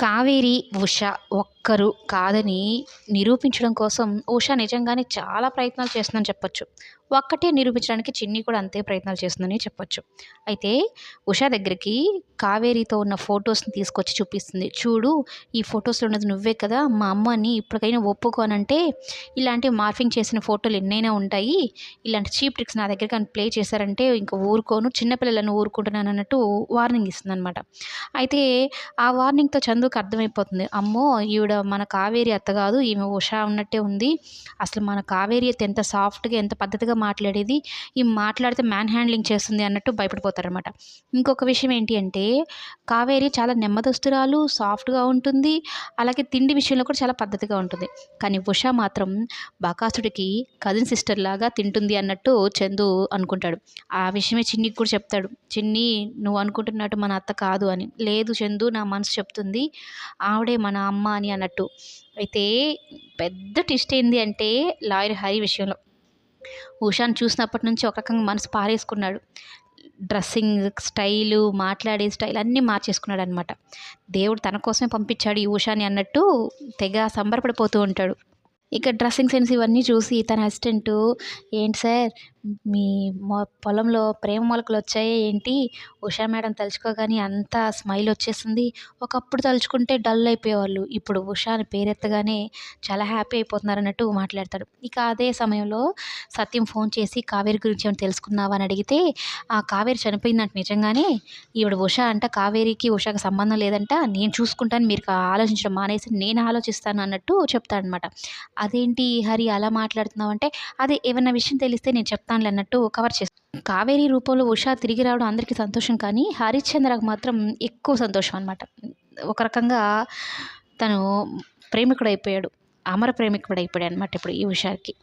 కావేరి, ఉష ఒక్కరు కాదని నిరూపించడం కోసం ఉష నిజంగానే చాలా ప్రయత్నాలు చేస్తుందని చెప్పొచ్చు. ఒక్కటే నిరూపించడానికి చిన్ని కూడా అంతే ప్రయత్నాలు చేస్తుందని చెప్పొచ్చు. అయితే ఉష దగ్గరికి కావేరితో ఉన్న ఫోటోస్‌ని తీసుకొచ్చి చూపిస్తుంది. చూడు, ఈ ఫోటోస్‌లో ఉన్నది నువ్వే కదా! మా అమ్మని ఇప్పటికైనా ఒప్పుకో అనంటే, ఇలాంటి మార్ఫింగ్ చేసిన ఫోటోలు ఎన్నైనా ఉంటాయి. ఇలాంటి చీప్ ట్రిక్స్ నా దగ్గర గాని ప్లే చేశారంటే ఇంక ఊరుకోను. చిన్న పిల్లలను ఊరుకుంటున్నానన్నట్టు వార్నింగ్ ఇస్తుందనమాట. అయితే ఆ వార్నింగ్‌తో చందుకి అర్థమైపోతుంది. అమ్మో! ఈవిడ మన కావేరి అత్త గాదు. ఈమె ఉష ఉన్నట్టే ఉంది. అసలు మన కావేరి అత్త ఎంత సాఫ్ట్‌గా, ఎంత పద్ధతిగా మాట్లాడేది. ఈమె మాట్లాడితే మ్యాన్ హ్యాండ్లింగ్ చేస్తుంది అన్నట్టు భయపడిపోతారనమాట. ఇంకొక విషయం ఏంటి అంటే, కావేరి చాలా నెమ్మదస్తురాలు, సాఫ్ట్‌గా ఉంటుంది. అలాగే తిండి విషయంలో కూడా చాలా పద్ధతిగా ఉంటుంది. కానీ ఉష మాత్రం బకాసుడికి కజిన్ సిస్టర్‌లాగా తింటుంది అన్నట్టు చందు అనుకుంటాడు. ఆ విషయమే చిన్నికి కూడా చెప్తాడు. చిన్ని, నువ్వు అనుకుంటున్నట్టు మన అత్త కాదు అని. లేదు చందు, నా మనసు చెప్తుంది. ఆవిడే మన అమ్మ అని అన్నట్టు. అయితే పెద్ద ట్విస్ట్ ఏంది అంటే లాయర్ హరి విషయంలో. ఉషాని చూసినప్పటి నుంచి ఒక రకంగా మనసు పారేసుకున్నాడు. డ్రెస్సింగ్ స్టైలు, మాట్లాడే స్టైల్ అన్నీ మార్చేసుకున్నాడనమాట. దేవుడు తన కోసమే పంపించాడు ఈ ఉషాని అన్నట్టు తెగ సంబరపడిపోతూ ఉంటాడు. ఇక డ్రెస్సింగ్ సెన్స్ ఇవన్నీ చూసి తన అసిస్టెంటు, "ఏంటి సార్, మీ పొలంలో ప్రేమ మొలకలొచ్చాయా ఏంటి? ఉషా మేడం తలుచుకోగానే అంత స్మైల్ వచ్చేసింది. ఒకప్పుడు తలుచుకుంటే డల్ అయిపోయేవాళ్ళు. ఇప్పుడు ఉషా అని పేరెత్తగానే చాలా హ్యాపీ అయిపోతున్నారన్నట్టు" మాట్లాడతాడు. ఇక అదే సమయంలో సత్యం ఫోన్ చేసి, "కావేరి గురించి ఏమైనా తెలుసుకున్నావా?" అని అడిగితే, "ఆ కావేరి చనిపోయిందంట నిజంగానే. ఈవిడ ఉష అంట. కావేరికి, ఉషకి సంబంధం లేదంట. నేను చూసుకుంటాను. మీరు ఆలోచించడం మానేసి నేను ఆలోచిస్తాను" అన్నట్టు చెప్తాడనమాట. "అదేంటి హరి అలా మాట్లాడుతున్నావంటే," "అదే ఏవన్నా విషయం తెలిస్తే నేను చెప్తానులే" అన్నట్టు కవర్ చేస్తాడు. కావేరి రూపంలో ఉష తిరిగి రావడం అందరికీ సంతోషం, కానీ హరిశ్చంద్రకి మాత్రం ఎక్కువ సంతోషం అనమాట. ఒక రకంగా తను ప్రేమికుడైపోయాడు. అమర ప్రేమికుడైపోయాడనమాట ఇప్పుడు ఈ ఉషాకి.